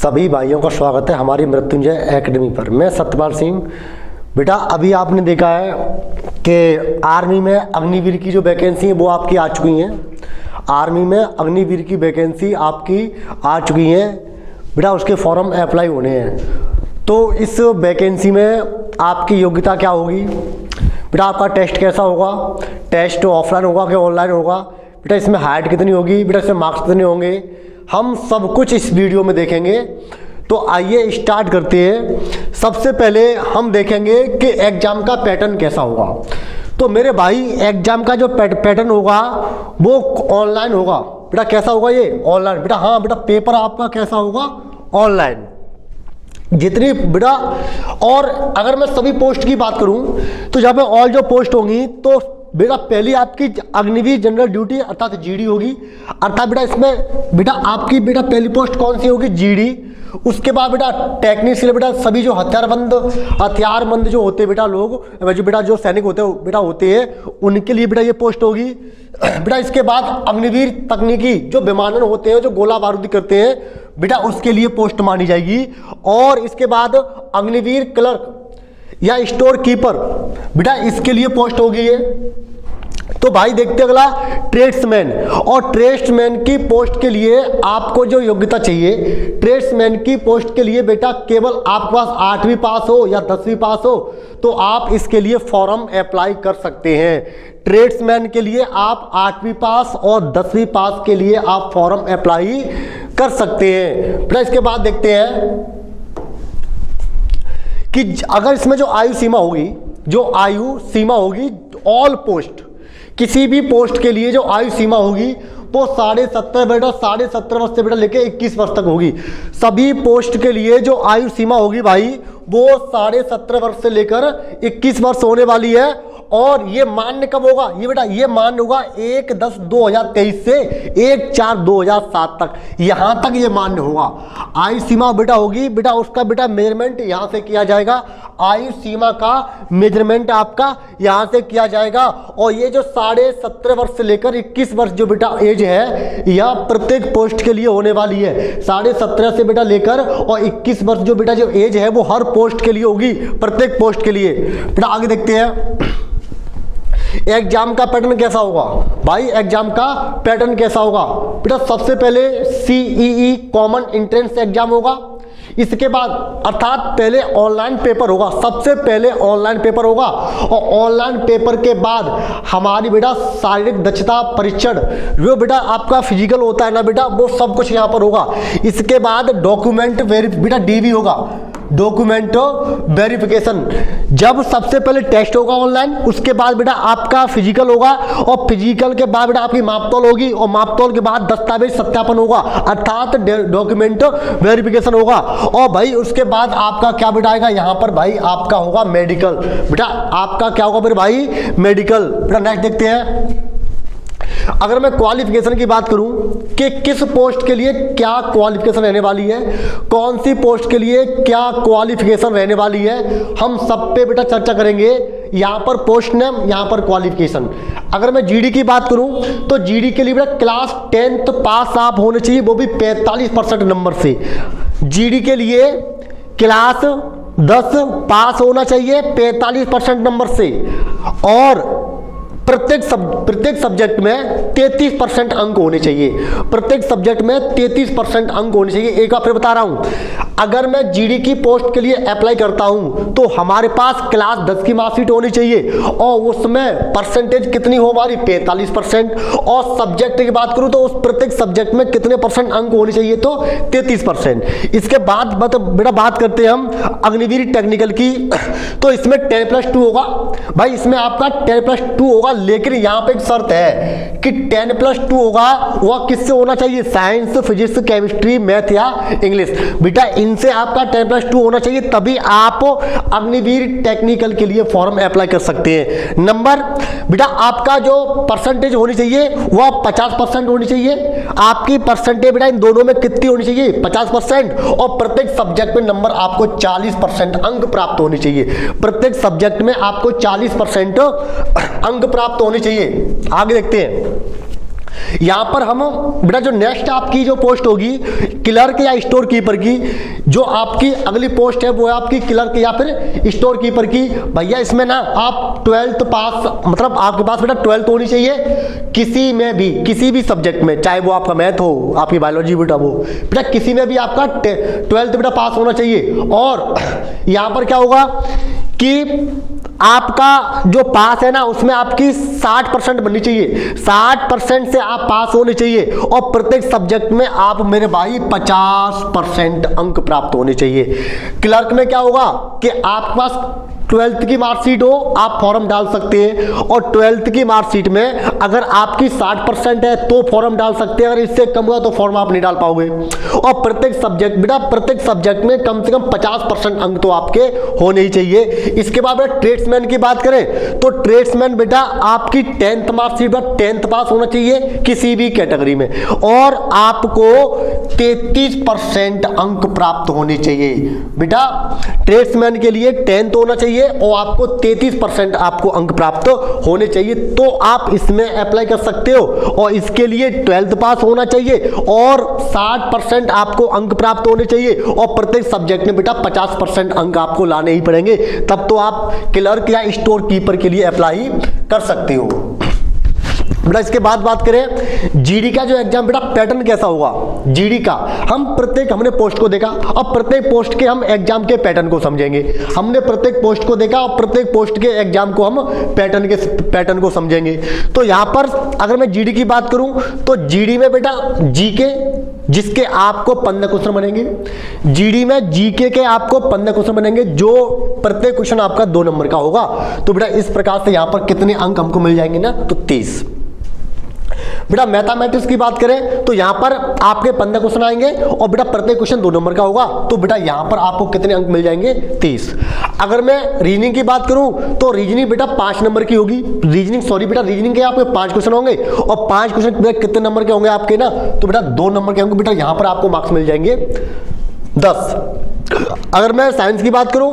सभी भाइयों का स्वागत है हमारी मृत्युंजय एकेडमी पर। मैं सत्यपाल सिंह। बेटा अभी आपने देखा है कि आर्मी में अग्निवीर की जो वैकेंसी है वो आपकी आ चुकी हैं। आर्मी में अग्निवीर की वैकेंसी आपकी आ चुकी हैं बेटा, उसके फॉर्म अप्लाई होने हैं। तो इस वैकेंसी में आपकी योग्यता क्या होगी बेटा? आपका टेस्ट कैसा होगा? टेस्ट ऑफलाइन होगा कि ऑनलाइन होगा? बेटा इसमें हाइट कितनी होगी? बेटा इसमें मार्क्स कितने होंगे? हम सब कुछ इस वीडियो में देखेंगे। तो आइए स्टार्ट करते हैं। सबसे पहले हम देखेंगे कि एग्जाम का पैटर्न कैसा होगा। तो मेरे भाई एग्जाम का जो पैटर्न होगा वो ऑनलाइन होगा। बेटा कैसा होगा? ये ऑनलाइन। बेटा हाँ बेटा, पेपर आपका कैसा होगा? ऑनलाइन। जितनी बेटा, और अगर मैं सभी पोस्ट की बात करूं तो जहाँ पे ऑल जो पोस्ट होंगी तो बेटा पहली आपकी अग्निवीर जनरल ड्यूटी अर्थात जीडी होगी। अर्थात बेटा इसमें बेटा आपकी बेटा पहली पोस्ट कौन सी होगी? जीडी। उसके बाद बेटा टेक्निशियल, बेटा सभी जो हथियारबंद जो होते हैं बेटा लोग, जो बेटा जो सैनिक होते हैं बेटा होते हैं, उनके लिए बेटा ये पोस्ट होगी। बेटा इसके बाद अग्निवीर तकनीकी जो विमानन होते हैं, जो गोला बारूदी करते हैं बेटा, उसके लिए पोस्ट मानी जाएगी। और इसके बाद अग्निवीर क्लर्क या स्टोर कीपर बेटा इसके लिए पोस्ट होगी है। तो भाई देखते अगला ट्रेड्समैन। और ट्रेड्समैन की पोस्ट के लिए आपको जो योग्यता चाहिए, ट्रेड्समैन की पोस्ट के लिए बेटा केवल आपके पास 8वीं पास हो या 10वीं पास हो तो आप इसके लिए फॉर्म अप्लाई कर सकते हैं। ट्रेड्समैन के लिए आप 8वीं पास और 10वीं पास के लिए आप फॉर्म अप्लाई कर सकते हैं। बेटा इसके बाद देखते हैं कि अगर इसमें जो आयु सीमा होगी, ऑल पोस्ट, किसी भी पोस्ट के लिए जो आयु सीमा होगी वो 17.5 बेटा 17.5 वर्ष से बेटा लेके 21 वर्ष तक होगी। सभी पोस्ट के लिए जो आयु सीमा होगी भाई वो 17.5 वर्ष से लेकर 21 वर्ष होने वाली है। और ये मान्य कब होगा? ये बेटा ये मान्य होगा 1/10/2023 से 1/4/2007 तक, यहां तक ये मान्य होगा। आयु सीमा बेटा होगी बेटा, उसका बेटा मेजरमेंट यहां से किया जाएगा। आयु सीमा का मेजरमेंट आपका यहां से किया जाएगा। और ये जो 17.5 वर्ष से लेकर 21 वर्ष जो बेटा एज है, यह प्रत्येक पोस्ट के लिए होने वाली है। 17.5 से बेटा लेकर और 21 वर्ष जो बेटा जो एज है वो हर पोस्ट के लिए होगी, प्रत्येक पोस्ट के लिए। बेटा आगे देखते हैं एग्जाम का पैटर्न कैसा होगा। भाई एग्जाम का पैटर्न कैसा होगा बेटा? सबसे पहले CEE कॉमन एंट्रेंस एग्जाम होगा। इसके बाद अर्थात पहले ऑनलाइन पेपर होगा, सबसे पहले ऑनलाइन पेपर होगा। और ऑनलाइन पेपर के बाद हमारी बेटा शारीरिक दक्षता परीक्षण, जो बेटा आपका फिजिकल होता है ना बेटा, वो सब कुछ यहाँ पर होगा। इसके बाद डॉक्यूमेंट बेटा DV होगा, डॉक्यूमेंट वेरिफिकेशन। जब सबसे पहले टेस्ट होगा ऑनलाइन, उसके बाद बेटा आपका फिजिकल होगा, और फिजिकल के बाद बेटा आपकी मापतौल होगी, और मापतौल के बाद दस्तावेज सत्यापन होगा अर्थात डॉक्यूमेंट वेरिफिकेशन होगा। और भाई उसके बाद आपका क्या बेटा आएगा यहाँ पर? भाई आपका होगा मेडिकल। बेटा आपका क्या होगा मेरे भाई? मेडिकल। बेटा नेक्स्ट देखते हैं। अगर मैं क्वालिफिकेशन की बात करूं कि किस पोस्ट के लिए क्या क्वालिफिकेशन रहने वाली है, कौन सी पोस्ट के लिए क्या क्वालिफिकेशन रहने वाली है, हम सब पे बेटा चर्चा करेंगे। यहां पर पोस्ट नेम, यहां पर क्वालिफिकेशन। अगर मैं जीडी की बात करूं तो जीडी के लिए बेटा क्लास 10th पास आप होने चाहिए, वो भी 45% नंबर से। जीडी के लिए क्लास 10 पास होना चाहिए 45% नंबर से। और प्रत्येक सब्जेक्ट में 33% अंक होने चाहिए। प्रत्येक सब्जेक्ट में 33% अंक होने चाहिए। एक बार फिर बता रहा हूं, अगर मैं जीडी की पोस्ट के लिए अप्लाई करता हूं तो हमारे पास क्लास 10 की मार्कशीट होनी चाहिए, और उसमें परसेंटेज कितनी हो हमारी? 45%। और सब्जेक्ट की बात करूं तो उस प्रत्येक सब्जेक्ट में कितने % अंक होने चाहिए? तो 33%। इसके बाद बेटा बात करते हैं हम अग्निवीर टेक्निकल की। तो इसमें 10+2 होगा भाई, इसमें आपका 10+2 होगा। लेकिन यहां पे एक शर्त है कि 10+2 होगा वह किससे होना चाहिए? साइंस, फिजिक्स, केमिस्ट्री, मैथ या इंग्लिश। बेटा इनसे आपका 10+2 होना चाहिए, तभी आप अग्निवीर टेक्निकल के लिए फॉर्म अप्लाई कर सकते हैं। नंबर बेटा आपका जो परसेंटेज होनी चाहिए वह 50% होनी चाहिए। आपकी परसेंटेज बेटा इन दोनों में कितनी होनी चाहिए? 50%। और प्रत्येक सब्जेक्ट में नंबर आपको 40% अंक प्राप्त होने चाहिए। प्रत्येक सब्जेक्ट में आपको 40% अंक प्राप्त होने चाहिए। आगे देखते हैं यहां पर हम बेटा जो नेक्स्ट आपकी जो पोस्ट होगी क्लर्क या स्टोर कीपर की, जो आपकी अगली पोस्ट है वो है आपकी क्लर्क या फिर स्टोर कीपर की। भैया इसमें ना आप 12th पास, मतलब आपके पास बेटा 12th होनी चाहिए किसी में भी, किसी भी सब्जेक्ट में, चाहे वो आपका मैथ हो, आपकी बायोलॉजी बेटा वो बेटा किसी में भी आपका 12th बेटा पास होना चाहिए। और यहां पर क्या होगा कि आपका जो पास है ना उसमें आपकी 60% बननी चाहिए, 60% से आप पास होने चाहिए और प्रत्येक सब्जेक्ट में आप मेरे भाई 50% अंक प्राप्त होने चाहिए। क्लर्क में क्या होगा कि आपके पास 12th की मार्कशीट हो, आप फॉर्म डाल सकते हैं, और 12th की मार्कशीट में अगर आपकी 60% है तो फॉर्म डाल सकते हैं, अगर इससे कम हुआ तो फॉर्म आप नहीं डाल पाओगे। और प्रत्येक सब्जेक्ट बेटा, प्रत्येक सब्जेक्ट में कम से कम 50% अंक तो आपके होने ही चाहिए। इसके बाद बेटा ट्रेड्समैन की बात करें तो ट्रेड्समैन बेटा आपकी 10th मार्कशीट पर 10th पास होना चाहिए किसी भी कैटेगरी में, और आपको 33% अंक प्राप्त होने चाहिए। बेटा ट्रेड्समैन के लिए 10th होना चाहिए और आपको 33% आपको अंक प्राप्त होने चाहिए, तो आप इसमें अप्लाई कर सकते हो। और इसके लिए 12th पास होना चाहिए और 60% आपको अंक प्राप्त होने चाहिए, और प्रत्येक सब्जेक्ट में बेटा 50% अंक आपको लाने ही पड़ेंगे, तब तो आप क्लर्क या स्टोर कीपर के लिए अप्लाई कर सकते हो। बेटा इसके बाद बात करें जीडी का जो एग्जाम बेटा पैटर्न कैसा होगा। जीडी का हमने पोस्ट को देखा, अब प्रत्येक पोस्ट के हम एग्जाम के पैटर्न को समझेंगे। हमने प्रत्येक पोस्ट को देखा और प्रत्येक पोस्ट के एग्जाम को हम पैटर्न को समझेंगे। तो यहां पर अगर मैं जीडी की बात करूं तो जीडी में बेटा जीके जिसके आपको 15 क्वेश्चन बनेंगे, जीडी में जीके के आपको 15 क्वेश्चन बनेंगे, जो प्रत्येक क्वेश्चन आपका 2 नंबर का होगा। तो बेटा इस प्रकार से यहां पर कितने अंक हमको मिल जाएंगे ना, तो 30। बेटा मैथमेटिक्स की बात करें तो यहां पर आपके 15 क्वेश्चन आएंगे और बेटा प्रत्येक क्वेश्चन 2 नंबर का होगा, तो बेटा यहां पर आपको कितने अंक मिल जाएंगे, 30। अगर मैं रीजनिंग की बात करूं तो रीजनिंग बेटा 5 नंबर की होगी। रीजनिंग के आपके 5 क्वेश्चन होंगे और 5 क्वेश्चन कितने नंबर के होंगे आपके ना, तो बेटा 2 नंबर के होंगे। बेटा यहां पर आपको मार्क्स मिल जाएंगे 10। अगर मैं साइंस की बात करूं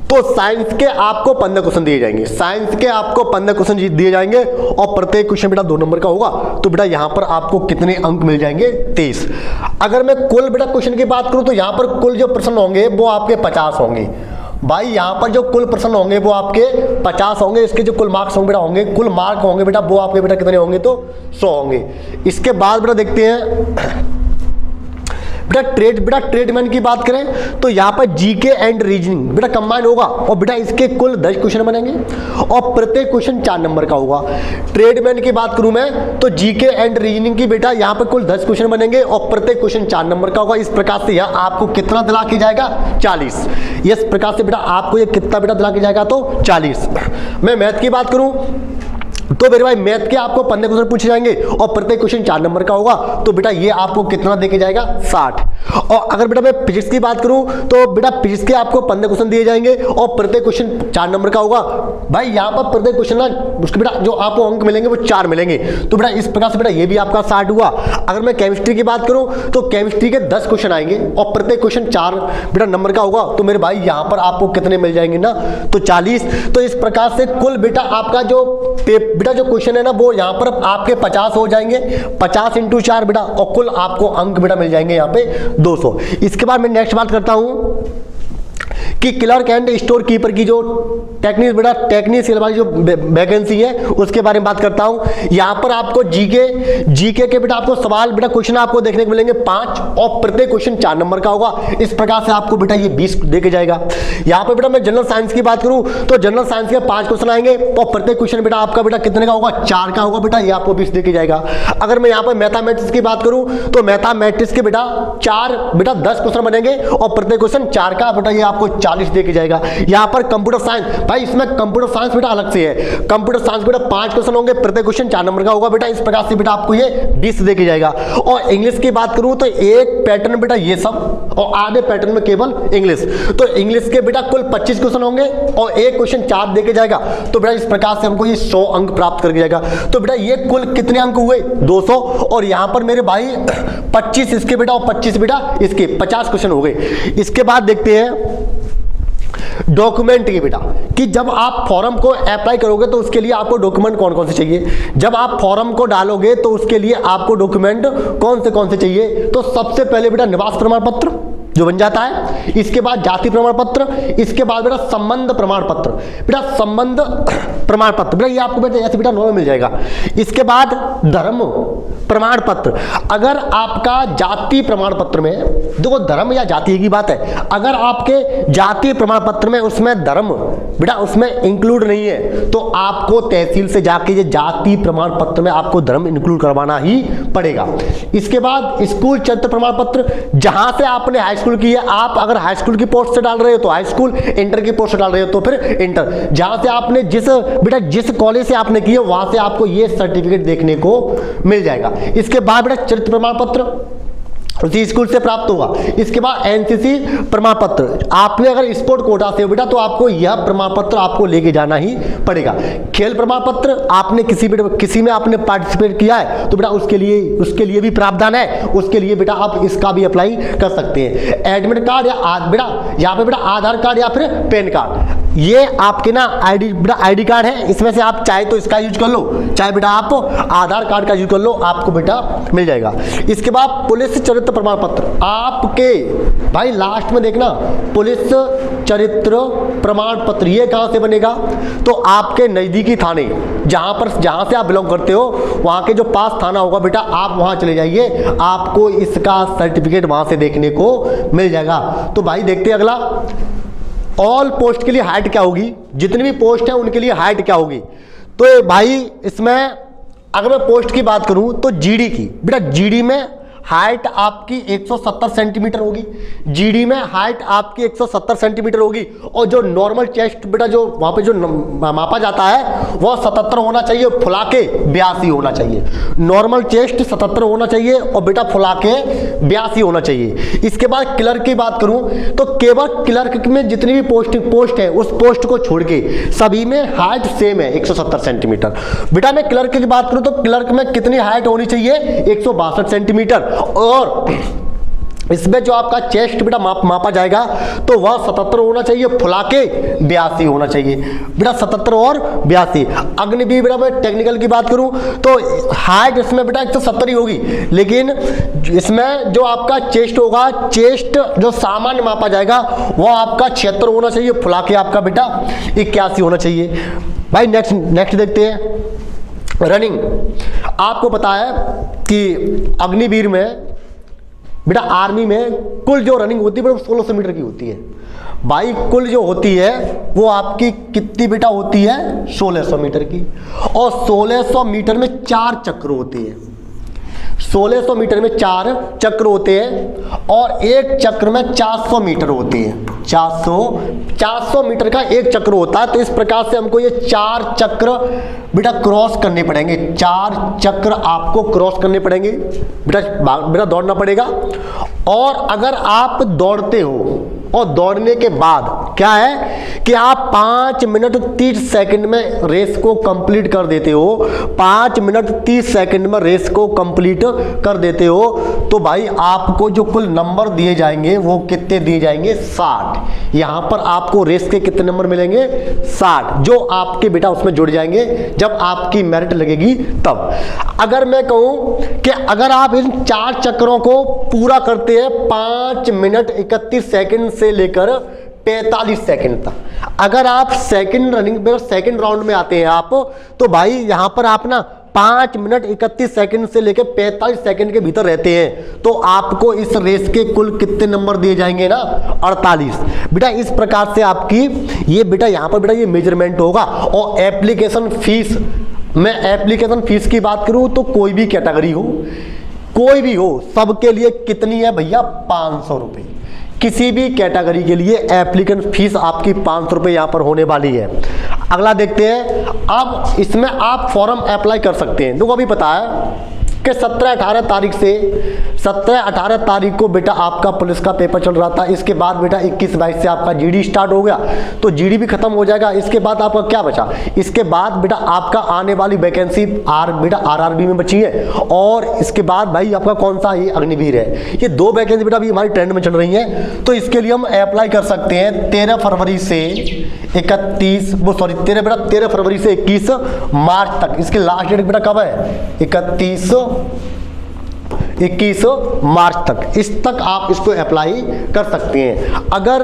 तो साइंस के आपको 15 क्वेश्चन दिए जाएंगे, साइंस के आपको 15 क्वेश्चन दिए जाएंगे और प्रत्येक क्वेश्चन बेटा 2 नंबर का होगा, तो बेटा यहां पर आपको कितने अंक मिल जाएंगे, 30। अगर मैं कुल बेटा क्वेश्चन की बात करूं तो यहां पर कुल जो प्रश्न होंगे वो आपके 50 होंगे। भाई यहां पर जो कुल प्रश्न होंगे वो आपके 50 होंगे। इसके जो कुल मार्क्स होंगे बेटा होंगे, कुल मार्क होंगे बेटा वो आपके बेटा कितने होंगे, तो 100 होंगे। इसके बाद बेटा देखते हैं बेटा ट्रेडमैन की बात करें तो यहां पर जीके एंड रीजनिंग बेटा कंबाइन होगा और बेटा इसके कुल 10 क्वेश्चन बनेंगे और प्रत्येक क्वेश्चन 4 नंबर का होगा। ट्रेडमैन की बात करूं मैं तो जीके एंड रीजनिंग की बेटा यहां पर कुल 10 क्वेश्चन बनेंगे और प्रत्येक क्वेश्चन 4 नंबर का होगा। इस प्रकार से यह आपको कितना दिला के जाएगा, 40। इस प्रकार से बेटा आपको ये कितना बेटा दिला के जाएगा, तो 40। मैं मैथ की बात करूं तो मेरे भाई मैथ के आपको 15 क्वेश्चन पूछे जाएंगे और प्रत्येक क्वेश्चन 4 नंबर का होगा, तो बेटा ये आपको कितना देके जाएगा, 60। और अगर बेटा मैं फिजिक्स की बात करूं तो बेटा फिजिक्स के आपको 15 क्वेश्चन दिए जाएंगे और प्रत्येक क्वेश्चन 4 नंबर का होगा। भाई यहाँ पर प्रत्येक क्वेश्चन ना उसके बेटा जो आपको अंक मिलेंगे वो 4 मिलेंगे, तो बेटा इस प्रकार से बेटा ये भी आपका 60 हुआ। अगर मैं केमिस्ट्री की बात करूं तो केमिस्ट्री के 10 क्वेश्चन आएंगे और प्रत्येक क्वेश्चन 4 बेटा नंबर का होगा, तो मेरे भाई यहाँ पर आपको कितने मिल जाएंगे ना, तो 40। तो इस प्रकार से कुल बेटा आपका जो बेटा जो क्वेश्चन है ना वो यहाँ पर आपके 50 हो जाएंगे, 50 × 4 बेटा, और कुल आपको अंक बेटा मिल जाएंगे यहाँ पे 200। इसके बाद मैं नेक्स्ट बात करता हूँ कि क्लर्क एंड स्टोर कीपर की जो टेक्निकल वाली जो वैकेंसी है उसके बारे में बात करता हूं। यहां पर आपको जीके के बेटा आपको सवाल बेटा क्वेश्चन आपको देखने को मिलेंगे 5 और प्रत्येक क्वेश्चन 4 नंबर का होगा। इस प्रकार से आपको बेटा ये 20 देके जाएगा। यहां पर बेटा मैं जनरल साइंस की बात करूं तो जनरल साइंस के 5 क्वेश्चन आएंगे और प्रत्येक क्वेश्चन बेटा आपका बेटा कितने का होगा, 4 का होगा बेटा, ये आपको 20 देके जाएगा। अगर मैं यहाँ पर मैथमेटिक्स की बात करूं तो मैथमेटिक्स के बेटा 10 क्वेश्चन बनेंगे और प्रत्येक क्वेश्चन 4 का बेटा ये आपको 40 देके जाएगा। यहां पर कंप्यूटर साइंस, भाई इसमें कंप्यूटर साइंस बेटा अलग से है। कंप्यूटर साइंस बेटा 5 क्वेश्चन होंगे, प्रत्येक क्वेश्चन 4 नंबर का होगा बेटा। इस प्रकार से बेटा आपको ये 20 देके जाएगा। और इंग्लिश की बात करूं तो एक पैटर्न बेटा ये सब और आधे पैटर्न में केवल इंग्लिश, तो इंग्लिश के बेटा कुल 25 क्वेश्चन होंगे और एक क्वेश्चन 4 देके जाएगा, तो बेटा इस प्रकार से हमको ये 100 अंक प्राप्त करके जाएगा। तो बेटा ये कुल कितने अंक हुए, 200। और यहां पर मेरे भाई 25 इसके बेटा और 25 बेटा इसके 50 क्वेश्चन हो गए। इसके बाद देखते हैं डॉक्यूमेंट की बेटा कि जब आप फॉर्म को अप्लाई करोगे तो उसके लिए आपको डॉक्यूमेंट कौन कौन से चाहिए, जब आप फॉर्म को डालोगे तो उसके लिए आपको डॉक्यूमेंट कौन से चाहिए। तो सबसे पहले बेटा निवास प्रमाण पत्र जो बन जाता है, इसके बाद जाति प्रमाण पत्र, इसके बाद बेटा संबंध प्रमाण पत्र, बेटा संबंध प्रमाण पत्र बेटा ये आपको बेटा ऐसे बेटा नॉर्मल मिल जाएगा। इसके बाद धर्म प्रमाण पत्र, अगर आपका जाति प्रमाण पत्र में, देखो धर्म या जाति की बात है, अगर आपके जाति प्रमाण पत्र में उसमें धर्म बेटा उसमें इंक्लूड नहीं है तो आपको तहसील से जाके ये जाति प्रमाण पत्र में आपको धर्म इंक्लूड करवाना ही पड़ेगा। इसके बाद स्कूल चरित्र प्रमाण पत्र, जहां से आपने हाई स्कूल की है, आप अगर हाई स्कूल की पोस्ट से डाल रहे हो तो हाई स्कूल, इंटर की पोस्ट से डाल रहे हो तो फिर इंटर, जहां से आपने जिस कॉलेज से आपने की है वहां से आपको ये सर्टिफिकेट देखने को मिल जाएगा। इसके बाद बेटा चरित्र प्रमाण पत्र उसी स्कूल से प्राप्त होगा। इसके बाद एनसीसी प्रमाण पत्र, आपने अगर स्पोर्ट कोटा से हो बेटा तो आपको यह प्रमाण पत्र आपको लेके जाना ही पड़ेगा। खेल प्रमाण पत्र, आपने किसी में आपने पार्टिसिपेट किया है तो बेटा उसके लिए भी प्रावधान है, उसके लिए बेटा आप इसका भी अप्लाई कर सकते हैं। एडमिट कार्ड या बेटा यहाँ पे बेटा आधार कार्ड या फिर पैन कार्ड, ये आपके ना आईडी कार्ड है, इसमें से आप चाहे तो इसका यूज कर लो, चाहे बेटा आप आधार कार्ड का यूज कर लो, आपको बेटा मिल जाएगा। इसके बाद पुलिस चरित्र प्रमाण पत्र, आपके भाई लास्ट में देखना पुलिस चरित्र प्रमाण पत्र ये कहां से बनेगा, तो आपके नजदीकी थाने जहां से आप बिलोंग करते हो वहां के जो पास थाना होगा बेटा आप वहां चले जाइए, आपको इसका सर्टिफिकेट वहां से देखने को मिल जाएगा। तो भाई देखते हैं अगला, ऑल पोस्ट के लिए हाइट क्या होगी, जितनी भी पोस्ट है उनके लिए हाइट क्या होगी। तो भाई इसमें अगर मैं पोस्ट की बात करूं तो जीडी की, बेटा जीडी में हाइट आपकी 170 सेंटीमीटर होगी, जीडी में हाइट आपकी 170 सेंटीमीटर होगी, और जो नॉर्मल चेस्ट बेटा जो वहां पे जो मापा जाता है वह 77 होना चाहिए, फुला के 82 होना चाहिए। नॉर्मल चेस्ट 77 होना चाहिए और बेटा फुला के 82 होना चाहिए। इसके बाद क्लर्क की बात करूं तो केवल क्लर्क में जितनी भी पोस्ट है उस पोस्ट को छोड़ के सभी में हाइट सेम है 170 सेंटीमीटर। बेटा मैं क्लर्क की बात करूं तो क्लर्क में कितनी हाइट होनी चाहिए, 162 सेंटीमीटर, और इसमें जो आपका चेस्ट बेटा मापा जाएगा तो वह 77 होना चाहिए, फुला के 82 होना चाहिए, बेटा 77 और 82। अग्निवीर बेटा मैं टेक्निकल की बात करूं तो हाइट इसमें बेटा 170 ही होगी, लेकिन इसमें जो आपका चेस्ट होगा, चेस्ट जो सामान्य मापा जाएगा वह आपका 76 होना चाहिए, फुला के आपका बेटा 81 होना चाहिए। भाई नेक्स्ट देखते हैं रनिंग। आपको पता है कि अग्निवीर में बेटा आर्मी में कुल जो रनिंग होती है 1600 मीटर की होती है। भाई कुल जो होती है वो आपकी कितनी बेटा होती है, 1600 मीटर की, और 1600 मीटर में 4 चक्र होते हैं, 1600 मीटर में 4 चक्र होते हैं, और एक चक्र में 400 मीटर होते हैं। 400 मीटर का एक चक्र होता है, तो इस प्रकार से हमको ये 4 चक्र बेटा क्रॉस करने पड़ेंगे, 4 चक्र आपको क्रॉस करने पड़ेंगे, बेटा दौड़ना पड़ेगा। और अगर आप दौड़ते हो और दौड़ने के बाद क्या है कि आप 5 मिनट 30 सेकंड में रेस को कंप्लीट कर देते हो, 5 मिनट 30 सेकंड में रेस को कंप्लीट कर देते हो, तो भाई आपको जो कुल नंबर दिए जाएंगे वो कितने दिए जाएंगे, 60। यहां पर आपको रेस के कितने नंबर मिलेंगे, 60, जो आपके बेटा उसमें जुड़ जाएंगे जब आपकी मेरिट लगेगी तब। अगर मैं कहूं कि अगर आप इन 4 चक्रों को पूरा करते हैं 5 मिनट 31 सेकंड से लेकर 45 सेकंड तक, अगर आप सेकंड राउंड में आते हैं आप, तो भाई यहां पर आप ना 5 मिनट 31 सेकंड से लेकर 45 सेकंड के भीतर रहते हैं, तो आपको इस रेस के कुल कितने नंबर दिए जाएंगे ना, 48। बेटा इस प्रकार से आपकी ये बेटा यहां पर बेटा ये मेजरमेंट होगा। और एप्लीकेशन फीस, मैं एप्लीकेशन फीस की बात करूं तो कोई भी कैटेगरी हो, कोई भी हो, सबके लिए कितनी है भैया, 500 रुपये। किसी भी कैटेगरी के लिए एप्लीकेशन फीस आपकी 500 रुपये यहाँ पर होने वाली है। अगला देखते हैं, अब इसमें आप फॉर्म अप्लाई कर सकते हैं। देखो अभी पता है कि 17-18 तारीख से 17-18 तारीख को बेटा आपका पुलिस का पेपर चल रहा था। इसके बाद बेटा 21-22 से आपका जीडी स्टार्ट हो गया, तो जीडी भी खत्म हो जाएगा। इसके बाद आपका क्या बचा, इसके बाद बेटा आपका आने वाली वैकेंसी बेटा आरआरबी में बची है, और इसके बाद भाई आपका कौन सा, ये अग्निवीर है। ये 2 वैकेंसी बेटा अभी हमारी ट्रेंड में चल रही हैं, तो इसके लिए हम अप्लाई कर सकते हैं 13 फरवरी से 13 फरवरी से 21 मार्च तक। इसके लास्ट डेट बेटा कब है, 21 मार्च तक। इस तक आप इसको अप्लाई कर सकते हैं। अगर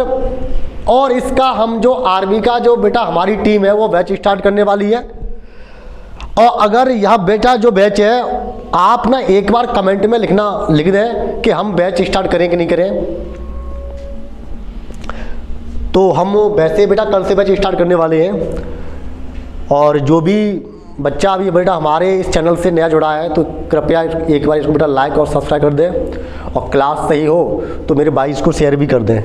और इसका हम जो आर्मी का जो बेटा हमारी टीम है वो बैच स्टार्ट करने वाली है, और अगर यह बेटा जो बैच है आप ना एक बार कमेंट में लिख दें कि हम बैच स्टार्ट करें कि नहीं करें, तो हम वैसे बेटा कल से बैच स्टार्ट करने वाले हैं। और जो भी बच्चा अभी बेटा हमारे इस चैनल से नया जुड़ा है तो कृपया एक बार इसको बेटा लाइक और सब्सक्राइब कर दें, और क्लास सही हो तो मेरे भाई इसको शेयर भी कर दें,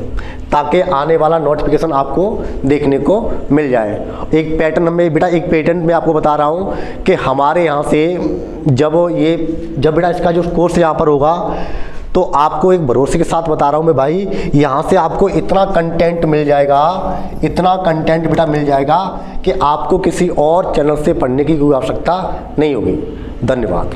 ताकि आने वाला नोटिफिकेशन आपको देखने को मिल जाए। एक पैटर्न में बेटा, एक पैटर्न में आपको बता रहा हूँ कि हमारे यहाँ से जब बेटा इसका जो कोर्स यहाँ पर होगा, तो आपको एक भरोसे के साथ बता रहा हूँ मैं भाई, यहाँ से आपको इतना कंटेंट मिल जाएगा, इतना कंटेंट बेटा मिल जाएगा कि आपको किसी और चैनल से पढ़ने की कोई आवश्यकता नहीं होगी। धन्यवाद।